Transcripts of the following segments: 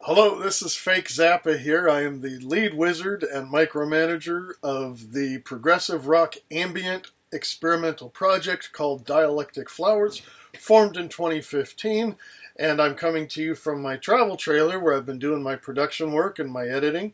Hello, this is Fake Zappa here. I am the lead wizard and micromanager of the progressive rock ambient experimental project called Dialectic Flowers, formed in 2015. And I'm coming to you from my travel trailer where I've been doing my production work and my editing.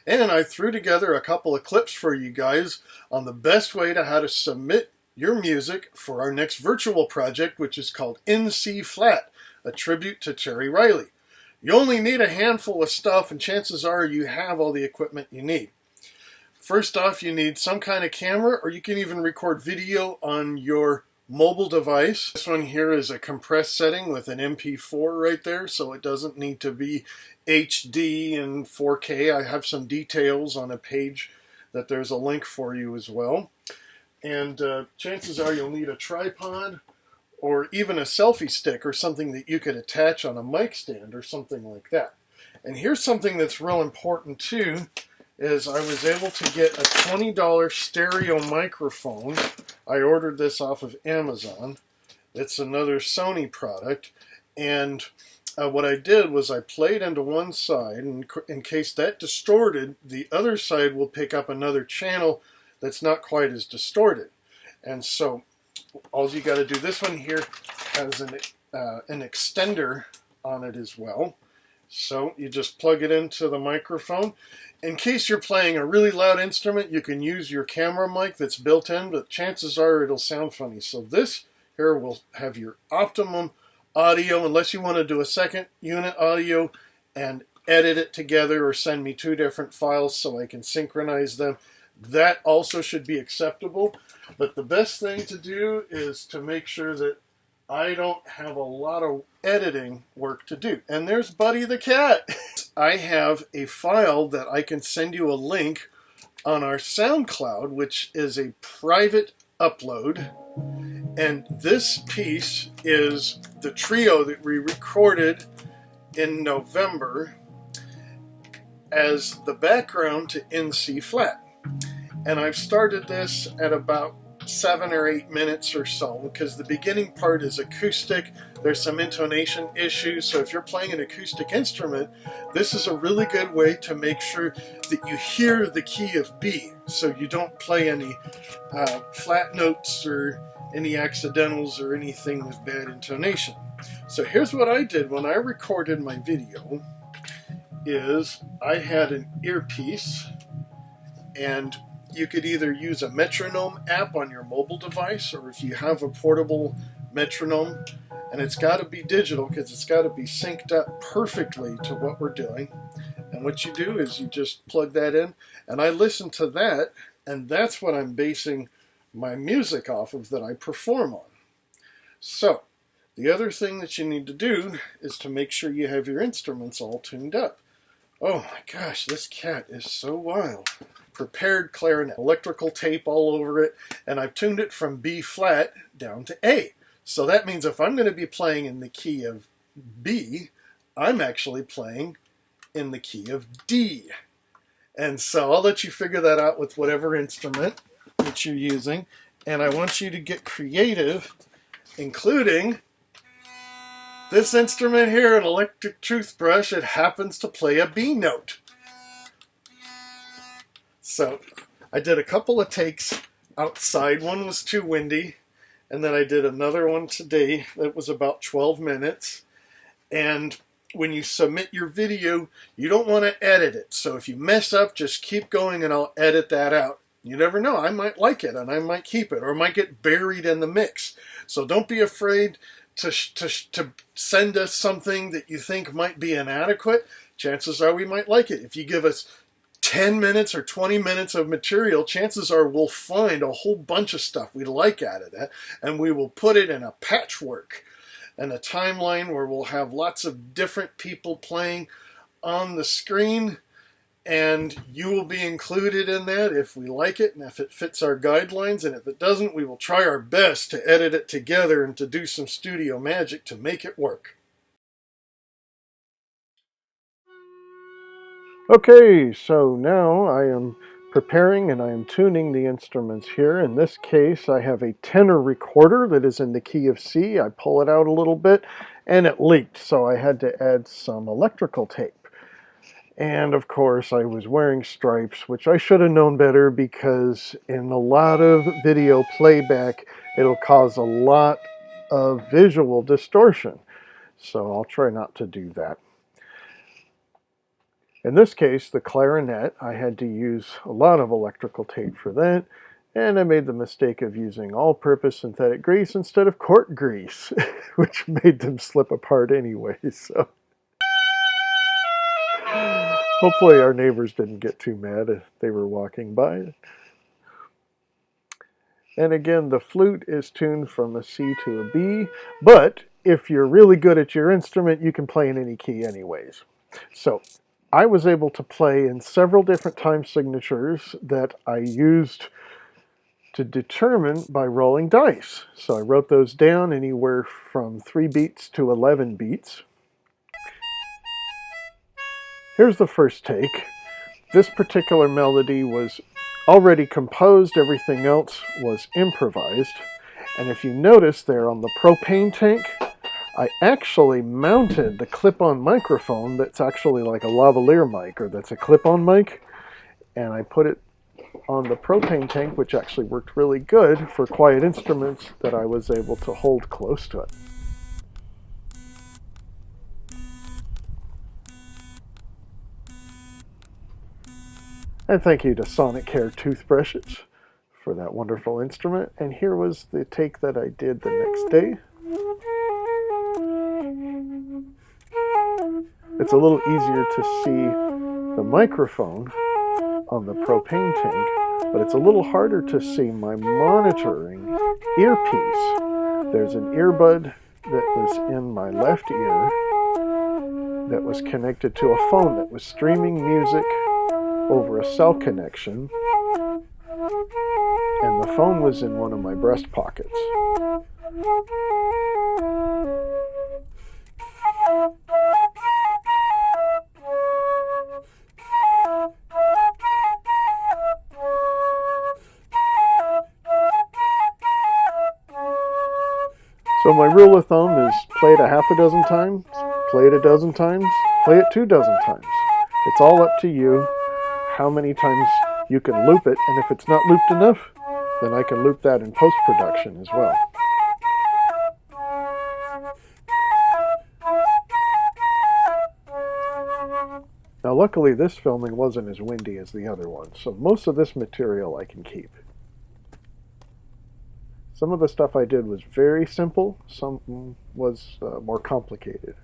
And I threw together a couple of clips for you guys on the best way to how to submit your music for our next virtual project, which is called In C Flat, a tribute to Terry Riley. You only need a handful of stuff, and chances are you have all the equipment you need. First off, you need some kind of camera, or you can even record video on your mobile device. This one here is a compressed setting with an MP4 right there, so it doesn't need to be HD and 4K. I have some details on a page that there's a link for you as well. And chances are you'll need a tripod, or even a selfie stick or something that you could attach on a mic stand or something like that. And here's something that's real important too, is I was able to get a $20 stereo microphone. I ordered this off of Amazon. It's another Sony product. And what I did was I played into one side, and in case that distorted, the other side will pick up another channel that's not quite as distorted. And so all you got to do, this one here has an extender on it as well. So you just plug it into the microphone. In case you're playing a really loud instrument, you can use your camera mic that's built in, but chances are it'll sound funny. So this here will have your optimum audio, unless you want to do a second unit audio and edit it together or send me two different files so I can synchronize them. That also should be acceptable. But the best thing to do is to make sure that I don't have a lot of editing work to do. And there's Buddy the cat. I have a file that I can send you a link on our SoundCloud, which is a private upload. And this piece is the trio that we recorded in November as the background to In C Flat. And I've started this at about 7 or 8 minutes or so, because the beginning part is acoustic. There's some intonation issues, so if you're playing an acoustic instrument, this is a really good way to make sure that you hear the key of B, so you don't play any flat notes or any accidentals or anything with bad intonation. So here's what I did when I recorded my video, is I had an earpiece, and you could either use a metronome app on your mobile device, or if you have a portable metronome, and it's got to be digital because it's got to be synced up perfectly to what we're doing. And what you do is you just plug that in, and I listen to that, and that's what I'm basing my music off of that I perform on. So the other thing that you need to do is to make sure you have your instruments all tuned up. Oh my gosh, this cat is so wild. Prepared clarinet, electrical tape all over it, and I've tuned it from B flat down to A. So that means if I'm going to be playing in the key of B, I'm actually playing in the key of D. And so I'll let you figure that out with whatever instrument that you're using. And I want you to get creative, including this instrument here, an electric toothbrush. It happens to play a B note. So I did a couple of takes outside. One was too windy, and then I did another one today that was about 12 minutes. And when you submit your video, you don't want to edit it. So if you mess up, just keep going and I'll edit that out. You never know, I might like it and I might keep it, or it might get buried in the mix. So don't be afraid to send us something that you think might be inadequate. Chances are we might like it. If you give us 10 minutes or 20 minutes of material, chances are we'll find a whole bunch of stuff we like out of that, and we will put it in a patchwork and a timeline where we'll have lots of different people playing on the screen, and you will be included in that if we like it and if it fits our guidelines. And if it doesn't, we will try our best to edit it together and to do some studio magic to make it work. Okay, so now I am preparing and I am tuning the instruments here. In this case, I have a tenor recorder that is in the key of C. I pull it out a little bit and it leaked, so I had to add some electrical tape. And of course I was wearing stripes, which I should have known better, because in a lot of video playback it'll cause a lot of visual distortion. So I'll try not to do that. In this case, the clarinet, I had to use a lot of electrical tape for that, and I made the mistake of using all-purpose synthetic grease instead of cork grease, which made them slip apart anyway, so hopefully our neighbors didn't get too mad if they were walking by. And again, the flute is tuned from a C to a B, but if you're really good at your instrument, you can play in any key anyways. So I was able to play in several different time signatures that I used to determine by rolling dice. So I wrote those down, anywhere from 3 beats to 11 beats. Here's the first take. This particular melody was already composed, everything else was improvised. And if you notice there on the propane tank, I actually mounted the clip-on microphone that's actually like a lavalier mic, or that's a clip-on mic, and I put it on the propane tank, which actually worked really good for quiet instruments that I was able to hold close to it. And thank you to Sonicare toothbrushes for that wonderful instrument. And here was the take that I did the next day. It's a little easier to see the microphone on the propane tank, but it's a little harder to see my monitoring earpiece. There's an earbud that was in my left ear that was connected to a phone that was streaming music over a cell connection, and the phone was in one of my breast pockets. So my rule of thumb is play it a half a dozen times, play it a dozen times, play it 2 dozen times. It's all up to you how many times you can loop it, and if it's not looped enough, then I can loop that in post-production as well. Now luckily this filming wasn't as windy as the other one, so most of this material I can keep. Some of the stuff I did was very simple, some was more complicated.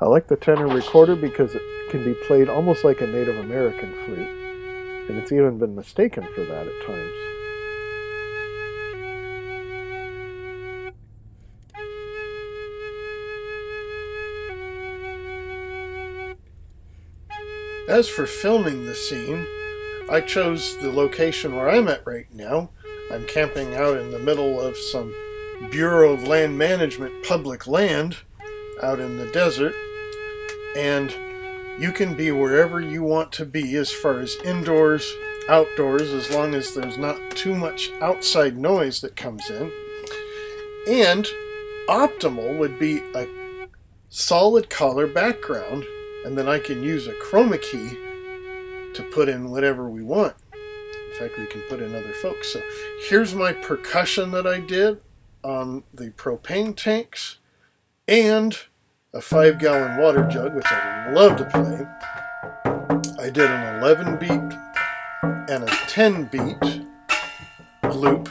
I like the tenor recorder because it can be played almost like a Native American flute, and it's even been mistaken for that at times. As for filming the scene, I chose the location where I'm at right now. I'm camping out in the middle of some Bureau of Land Management public land out in the desert, and you can be wherever you want to be as far as indoors, outdoors, as long as there's not too much outside noise that comes in. And optimal would be a solid color background, and then I can use a chroma key to put in whatever we want. In fact, we can put in other folks. So here's my percussion that I did on the propane tanks, and a 5-gallon water jug, which I love to play. I did an 11 beat and a 10 beat loop.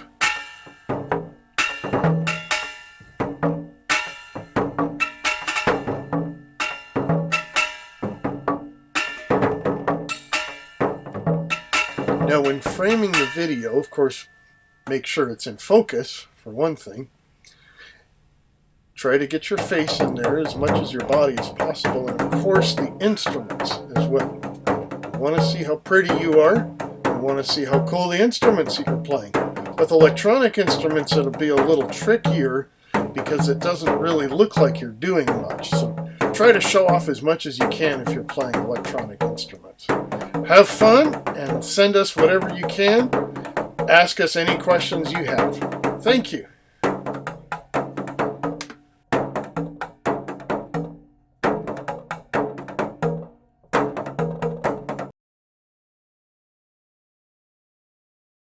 Now when framing the video, of course, make sure it's in focus, for one thing. Try to get your face in there as much as your body as possible, and of course the instruments as well. You want to see how pretty you are, you want to see how cool the instruments you're playing. With electronic instruments it'll be a little trickier because it doesn't really look like you're doing much. So try to show off as much as you can if you're playing electronic instruments. Have fun and send us whatever you can. ask us any questions you have. Thank you.